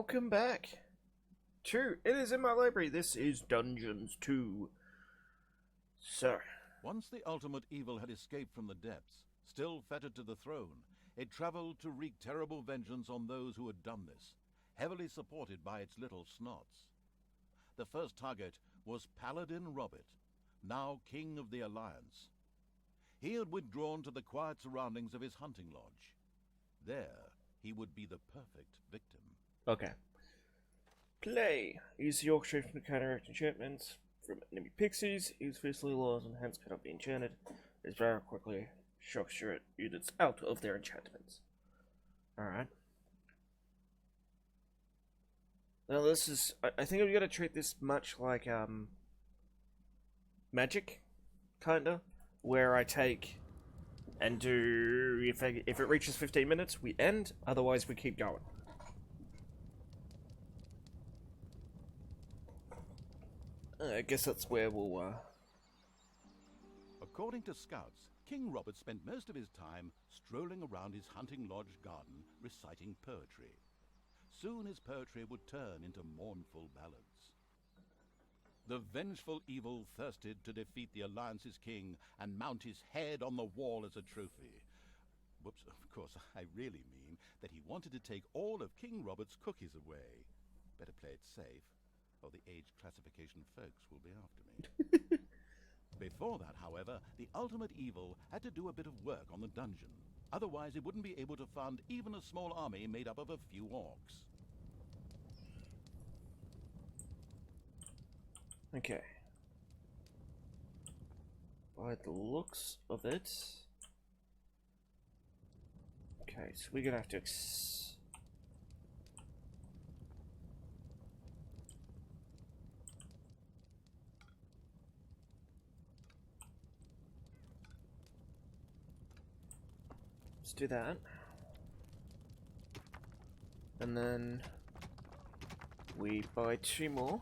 welcome back to It Is In My Library. This is Dungeons 2. So, Once the ultimate evil had escaped from the depths, still fettered to the throne, it traveled to wreak terrible vengeance on those who had done this, heavily supported by its little snots. The first target was Paladin Robert, now King of the Alliance. He had withdrawn to the quiet surroundings of his hunting lodge. There, he would be the perfect victim. okay. Play. Use the Yorkshire to counteract enchantments from enemy pixies. Use fiercely laws and hence cannot be enchanted. This very quickly shocks your units out of their enchantments. Alright. Now this is... I think I'm gonna treat this much like, Magic, kinda. Where I take and do... If it reaches 15 minutes, we end. Otherwise, we keep going. I guess that's where we'll, According to scouts, King Robert spent most of his time strolling around his hunting lodge garden reciting poetry. Soon his poetry would turn into mournful ballads. The vengeful evil thirsted to defeat the Alliance's king and mount his head on the wall as a trophy. Whoops, of course, I really mean that he wanted to take all of King Robert's cookies away. Better play it safe, or the age classification folks will be after me. Before that, however, the ultimate evil had to do a bit of work on the dungeon. Otherwise, it wouldn't be able to fund even a small army made up of a few orcs. Okay. By the looks of it... Okay, so we're gonna have to let's do that. And then we buy 2 more.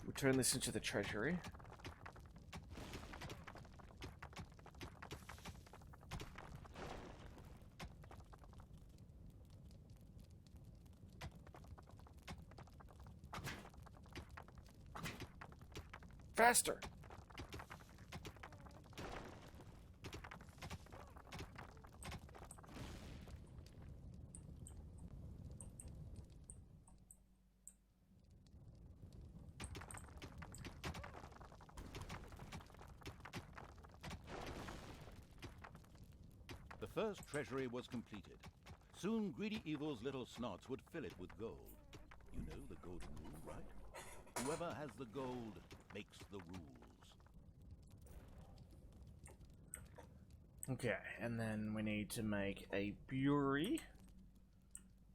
We turn this into the treasury. Faster! The first treasury was completed. Soon Greedy Evil's little snots would fill it with gold. You know the golden rule, right? Whoever has the gold makes the rules. Okay, and then we need to make a brewery.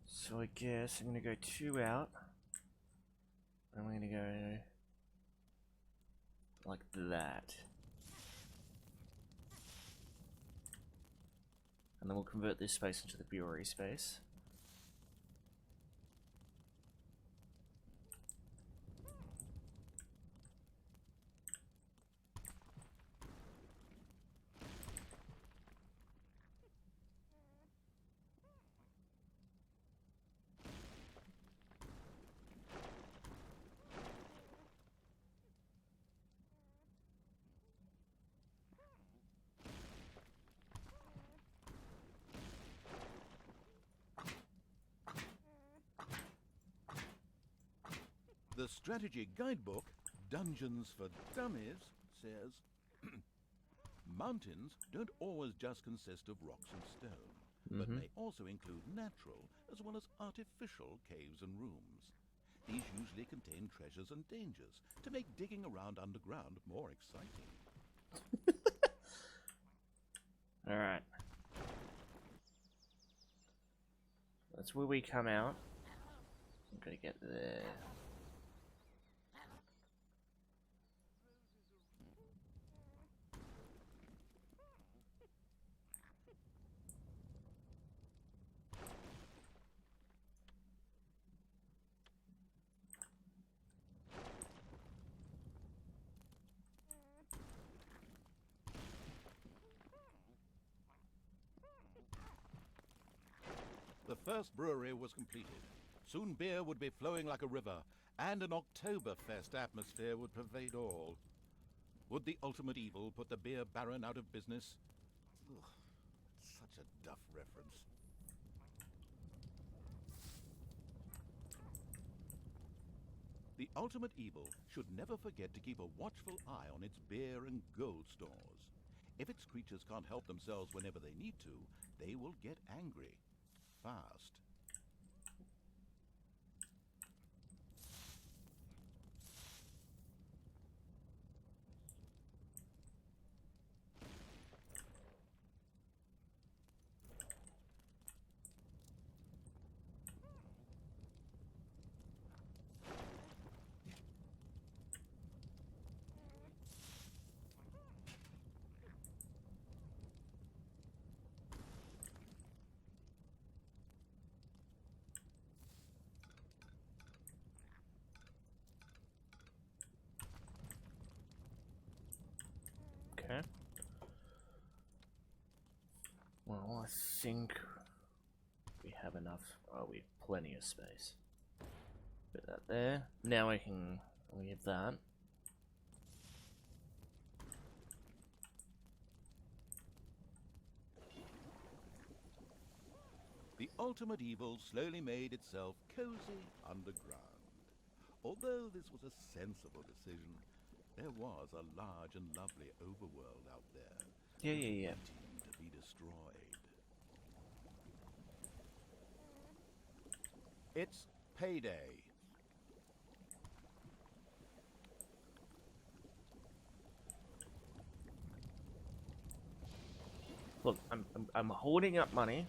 So I guess I'm gonna go 2 out. And we're gonna go like that. And then we'll convert this space into the brewery space. The strategy guidebook, Dungeons for Dummies, says, mountains don't always just consist of rocks and stone, but may also include natural as well as artificial caves and rooms. These usually contain treasures and dangers to make digging around underground more exciting. Alright. That's where we come out. I'm gonna get there. first brewery was completed. Soon beer would be flowing like a river, and an Oktoberfest atmosphere would pervade all. Would the ultimate evil put the beer baron out of business? Ugh, such a duff reference. The ultimate evil should never forget to keep a watchful eye on its beer and gold stores. If its creatures can't help themselves whenever they need to, they will get angry. Fast. Okay. Well, I think we have enough. Oh, we have plenty of space. Put that there. Now we can leave that. The ultimate evil slowly made itself cozy underground. Although this was a sensible decision, there was a large and lovely overworld out there. Yeah. Waiting to be destroyed. It's payday. Look, I'm holding up money.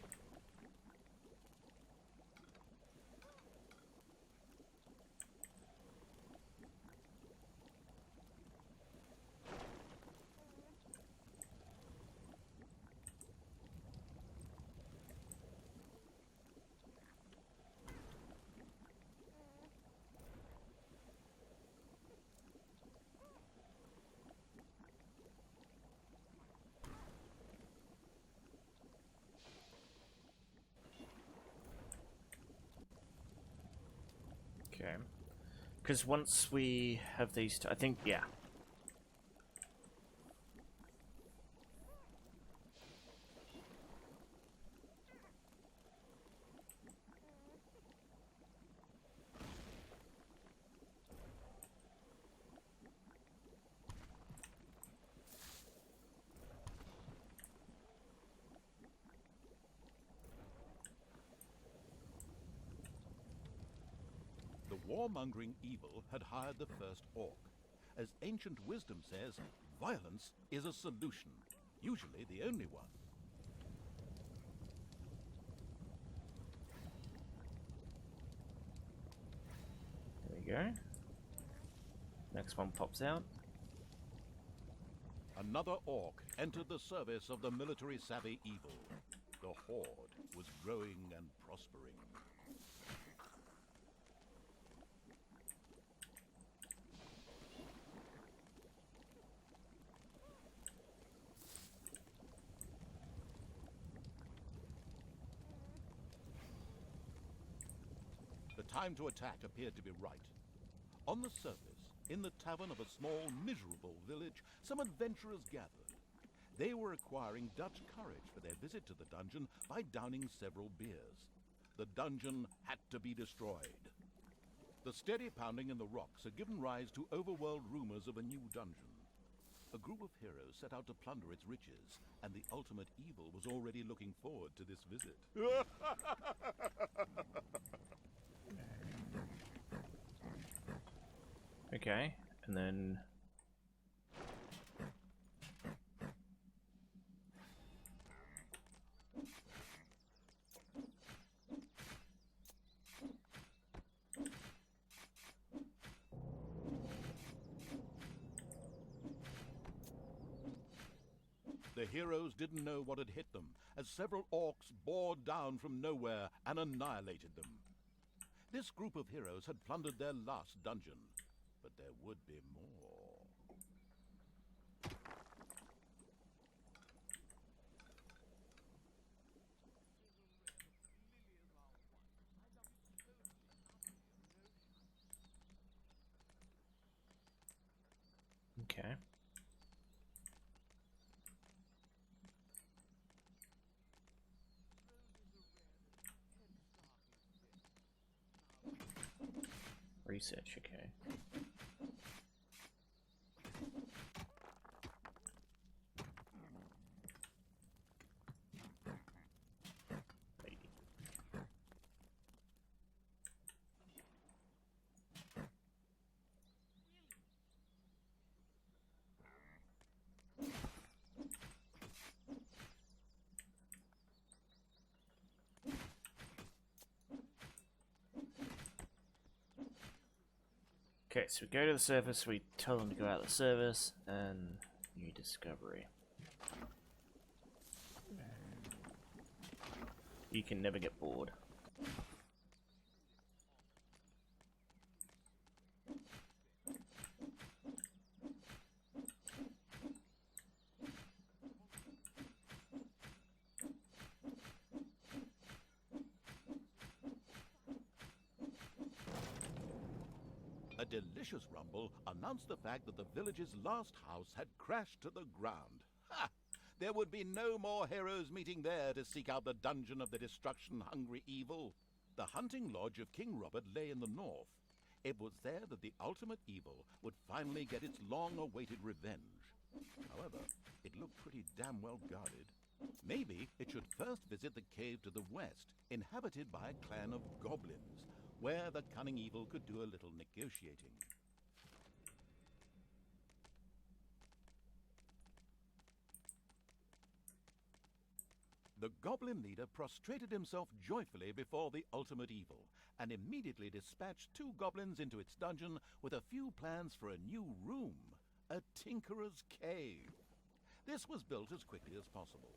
Okay. Because once we have these, I think, yeah. The warmongering evil had hired the first orc. As ancient wisdom says, violence is a solution, usually the only one. There we go. Next one pops out. Another orc entered the service of the military-savvy evil. The horde was growing and prospering. The time to attack appeared to be right. On the surface, in the tavern of a small, miserable village, some adventurers gathered. They were acquiring Dutch courage for their visit to the dungeon by downing several beers. The dungeon had to be destroyed. The steady pounding in the rocks had given rise to overworld rumors of a new dungeon. A group of heroes set out to plunder its riches, and the ultimate evil was already looking forward to this visit. Okay, and then... The heroes didn't know what had hit them, as several orcs bore down from nowhere and annihilated them. This group of heroes had plundered their last dungeon, but there would be more. Okay. Research, okay. Okay, so we go to the surface, we tell them to go out the service, and new discovery. You can never get bored. A delicious rumble announced the fact that the village's last house had crashed to the ground. Ha! There would be no more heroes meeting there to seek out the dungeon of the destruction-hungry evil. The hunting lodge of King Robert lay in the north. It was there that the ultimate evil would finally get its long-awaited revenge. However, it looked pretty damn well guarded. Maybe it should first visit the cave to the west, inhabited by a clan of goblins, where the cunning evil could do a little negotiating. The goblin leader prostrated himself joyfully before the ultimate evil, and immediately dispatched 2 goblins into its dungeon with a few plans for a new room, a tinkerer's cave. This was built as quickly as possible.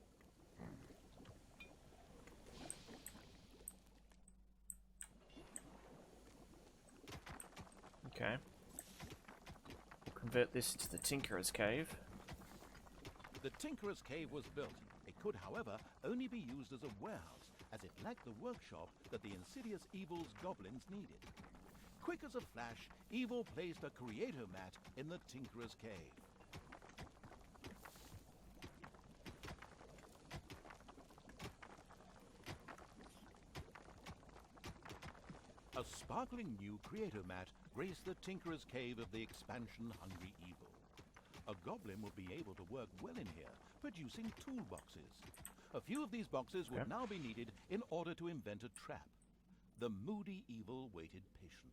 Okay. We'll convert this to the Tinkerer's Cave. The tinkerer's cave was built. It could, however, only be used as a warehouse, as it lacked the workshop that the insidious evil's goblins needed. Quick as a flash, Evil placed a creator mat in the tinkerer's cave. A sparkling new creator mat graced the tinkerer's cave of the expansion-hungry evil. A goblin would be able to work well in here, producing toolboxes. A few of these boxes would now be needed in order to invent a trap. The moody evil waited patiently.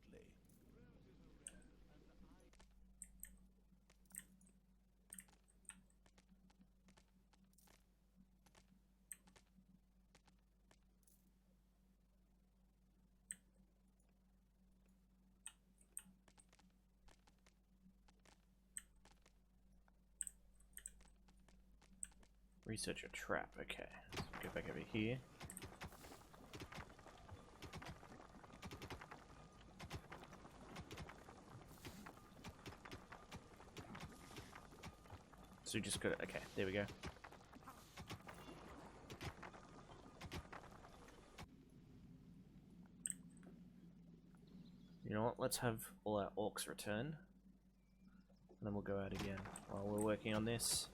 Research a trap, okay. Let's go back over here. So we just got it, okay, there we go. You know what, let's have all our orcs return. And then we'll go out again while we're working on this.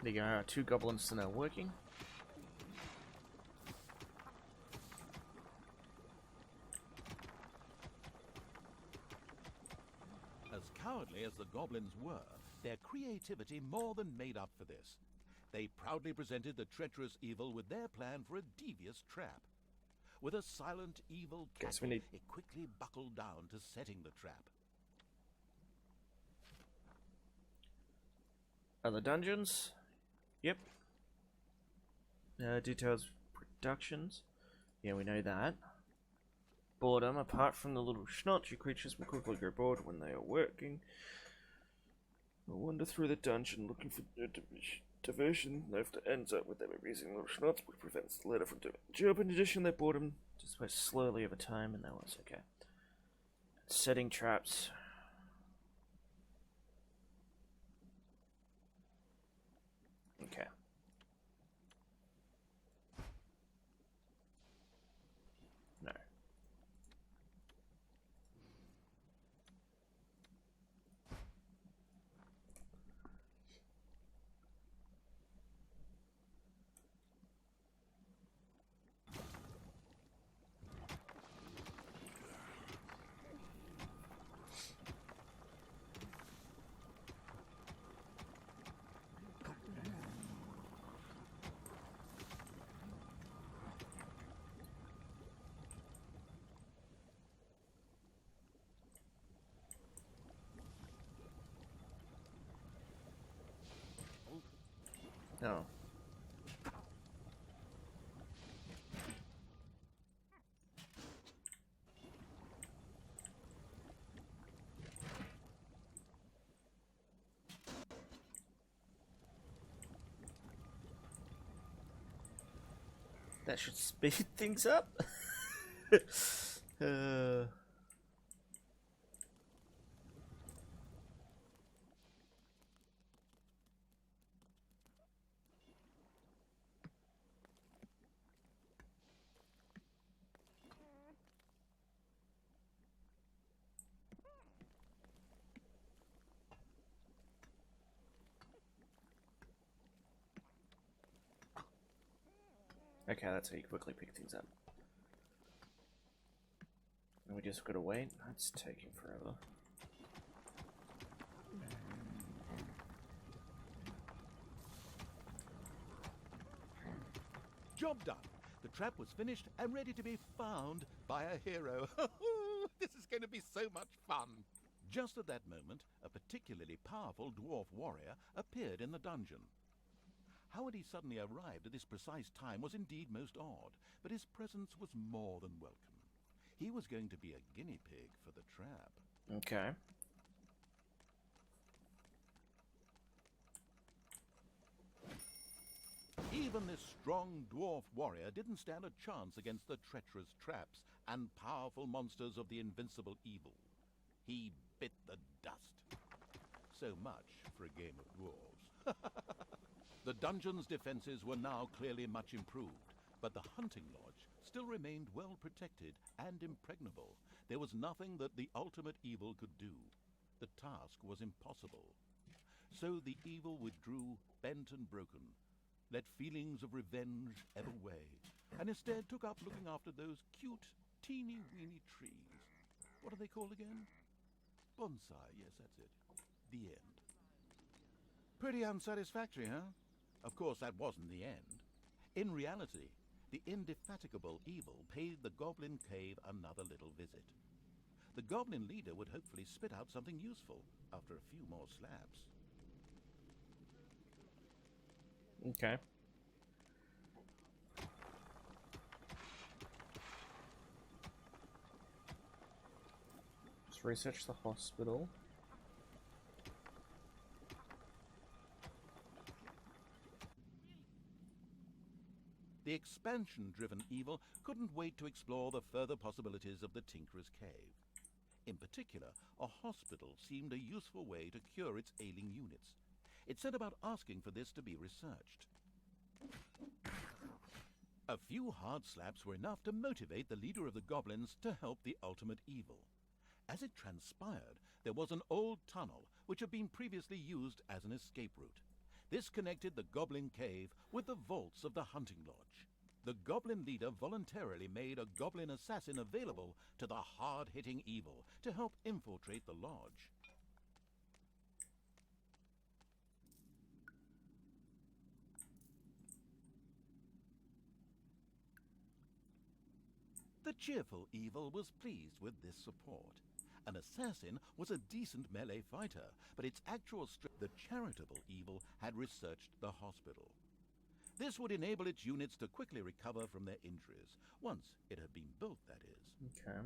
There you go, our 2 goblins are now working. As cowardly as the goblins were, their creativity more than made up for this. They proudly presented the treacherous evil with their plan for a devious trap. With a silent evil cackle, it quickly buckled down to setting the trap. Other dungeons? Yep. Details productions. Yeah, we know that. Boredom. Apart from the little schnotchy creatures will quickly grow bored when they are working. We'll wander through the dungeon looking for diversion left ends up with them erasing little shots, which prevents the letter from doing the job. In addition, they boredom displays slowly over time, and that was okay. Setting traps. Okay. No. No. That should speed things up. uh... Okay, that's how you quickly pick things up. And we just gotta wait. That's taking forever. Job done. The trap was finished and ready to be found by a hero. This is going to be so much fun. Just at that moment, a particularly powerful dwarf warrior appeared in the dungeon. How had he suddenly arrived at this precise time was indeed most odd, but his presence was more than welcome. He was going to be a guinea pig for the trap. Okay. Even this strong dwarf warrior didn't stand a chance against the treacherous traps and powerful monsters of the invincible evil. He bit the dust. So much for a game of dwarves. The dungeon's defenses were now clearly much improved, but the hunting lodge still remained well protected and impregnable. There was nothing that the ultimate evil could do. The task was impossible. So the evil withdrew, bent and broken, let feelings of revenge ebb away, and instead took up looking after those cute, teeny-weeny trees. What are they called again? Bonsai, yes, that's it. The end. Pretty unsatisfactory, huh? Of course, that wasn't the end. In reality, the indefatigable evil paid the Goblin Cave another little visit. The Goblin leader would hopefully spit out something useful after a few more slabs. Okay. Just research the hospital. The expansion-driven evil couldn't wait to explore the further possibilities of the Tinkerer's Cave. In particular, a hospital seemed a useful way to cure its ailing units. It set about asking for this to be researched. A few hard slaps were enough to motivate the leader of the goblins to help the ultimate evil. As it transpired, there was an old tunnel which had been previously used as an escape route. This connected the Goblin Cave with the vaults of the hunting lodge. The goblin leader voluntarily made a goblin assassin available to the hard-hitting evil to help infiltrate the lodge. The cheerful evil was pleased with this support. An assassin was a decent melee fighter, but its actual strength, the charitable evil, had researched the hospital. This would enable its units to quickly recover from their injuries, once it had been built, that is. Okay.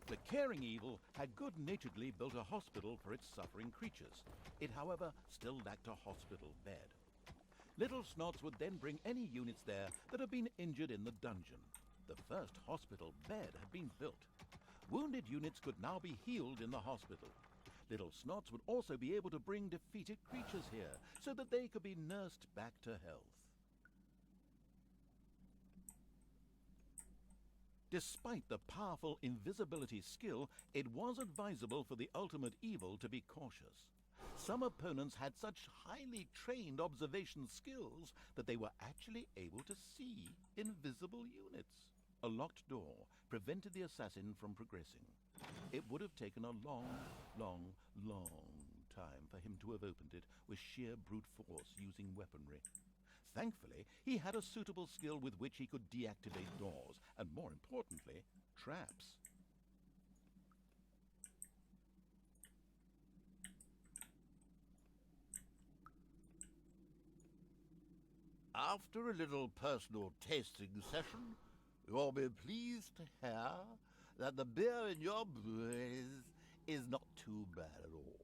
The caring evil had good-naturedly built a hospital for its suffering creatures. It, however, still lacked a hospital bed. Little Snots would then bring any units there that had been injured in the dungeon. The first hospital bed had been built. Wounded units could now be healed in the hospital. Little Snots would also be able to bring defeated creatures here so that they could be nursed back to health. Despite the powerful invisibility skill, it was advisable for the ultimate evil to be cautious. Some opponents had such highly trained observation skills that they were actually able to see invisible units. A locked door prevented the assassin from progressing. It would have taken a long time for him to have opened it with sheer brute force using weaponry. Thankfully, he had a suitable skill with which he could deactivate doors, and more importantly, traps. After a little personal tasting session, you'll be pleased to hear that the beer in your brew is not too bad at all.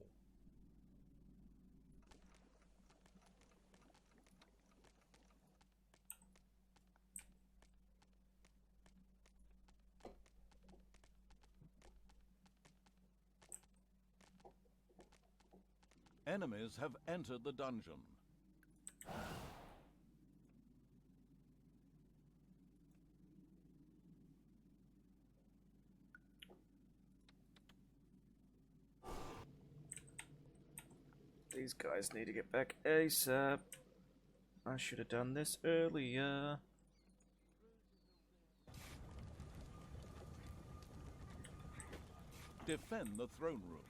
Enemies have entered the dungeon. These guys need to get back ASAP. I should have done this earlier. Defend the throne room.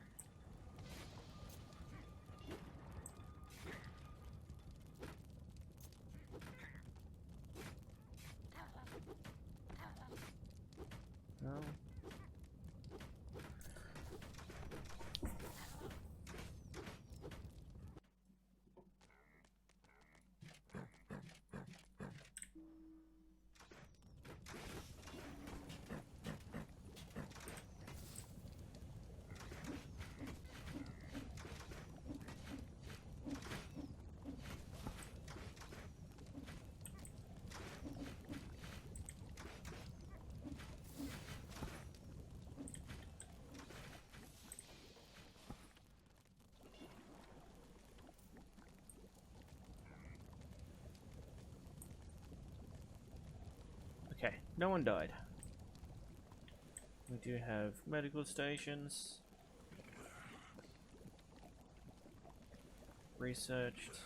No. Okay, no one died. We do have medical stations. Researched.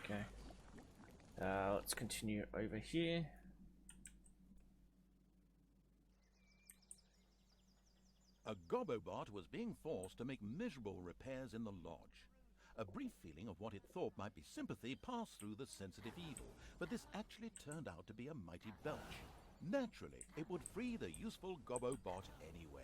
Okay. Let's continue over here. A Gobobot was being forced to make miserable repairs in the lodge. A brief feeling of what it thought might be sympathy passed through the sensitive evil, but this actually turned out to be a mighty belch. Naturally, it would free the useful Gobobot anyway.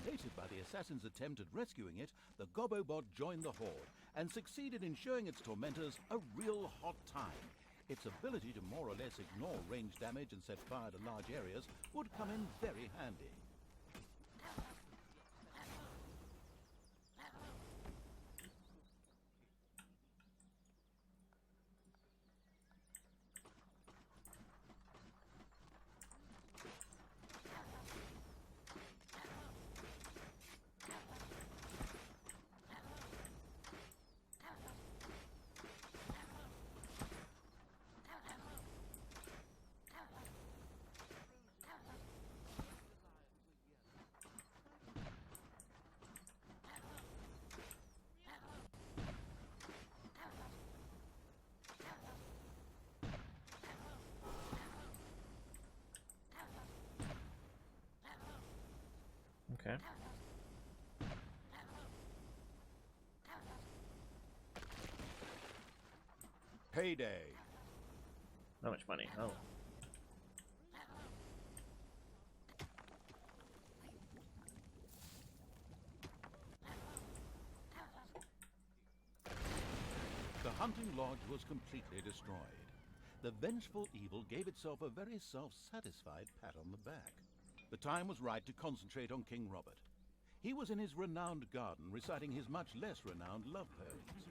Elated by the assassin's attempt at rescuing it, the Gobobot joined the horde and succeeded in showing its tormentors a real hot time. Its ability to more or less ignore range damage and set fire to large areas would come in very handy. Okay. Payday. How much money? Oh. The hunting lodge was completely destroyed. The vengeful evil gave itself a very self-satisfied pat on the back. The time was right to concentrate on King Robert. He was in his renowned garden reciting his much less renowned love poems.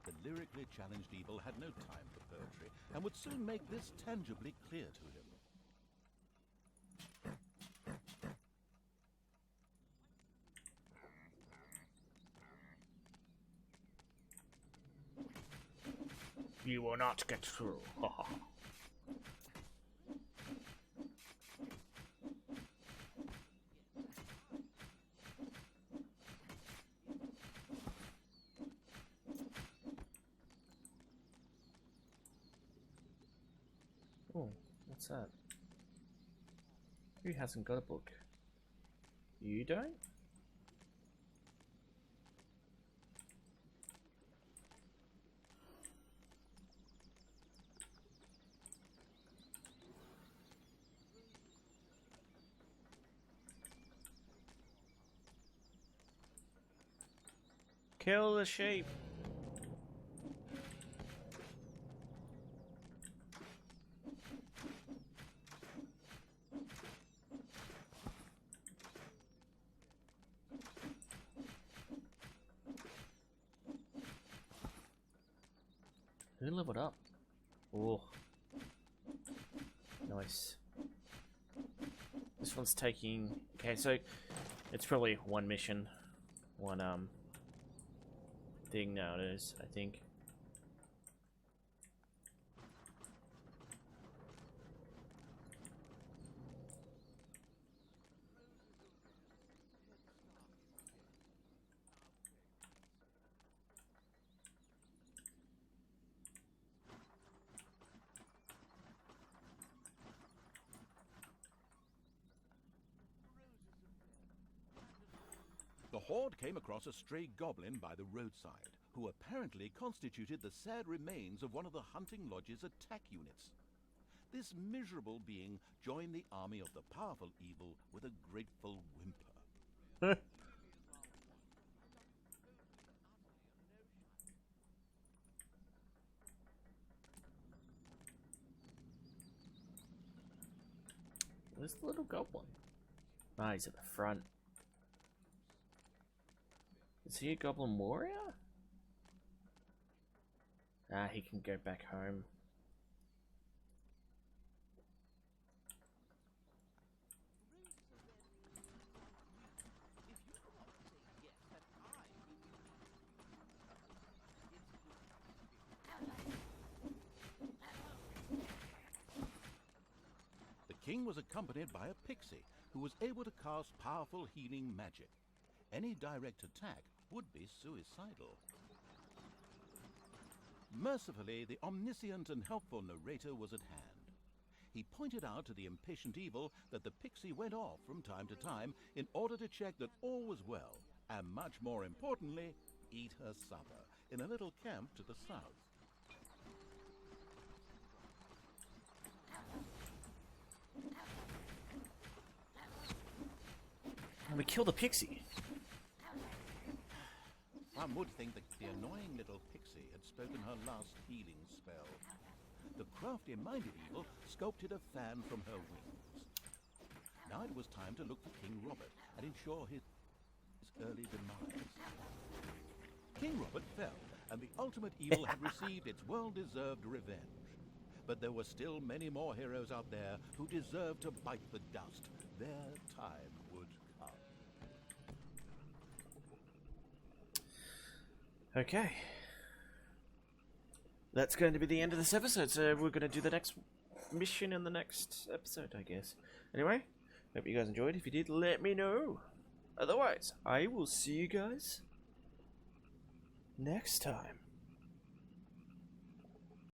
The lyrically challenged evil had no time for poetry and would soon make this tangibly clear to him. You will not get through. Oh, what's that? Who hasn't got a book? You don't? Kill the sheep. Who leveled up? Oh, nice. This one's taking. Okay, so it's probably one mission, one thing nowadays, I think. The horde came across a stray goblin by the roadside, who apparently constituted the sad remains of one of the hunting lodge's attack units. This miserable being joined the army of the powerful evil with a grateful whimper. Where's the little goblin? Ah, he's at the front. Is he a goblin warrior? Ah, he can go back home. The king was accompanied by a pixie who was able to cast powerful healing magic. Any direct attack would be suicidal. Mercifully, the omniscient and helpful narrator was at hand. He pointed out to the impatient evil that the pixie went off from time to time in order to check that all was well, and much more importantly, eat her supper in a little camp to the south. And we kill the pixie. One would think that the annoying little pixie had spoken her last healing spell. The crafty-minded evil sculpted a fan from her wings. Now it was time to look for King Robert and ensure his early demise. King Robert fell, and the ultimate evil had received its well-deserved revenge. But there were still many more heroes out there who deserved to bite the dust. Their time would come. Okay. That's going to be the end of this episode, so we're going to do the next mission in the next episode, I guess. Anyway, hope you guys enjoyed. If you did, let me know. Otherwise, I will see you guys next time.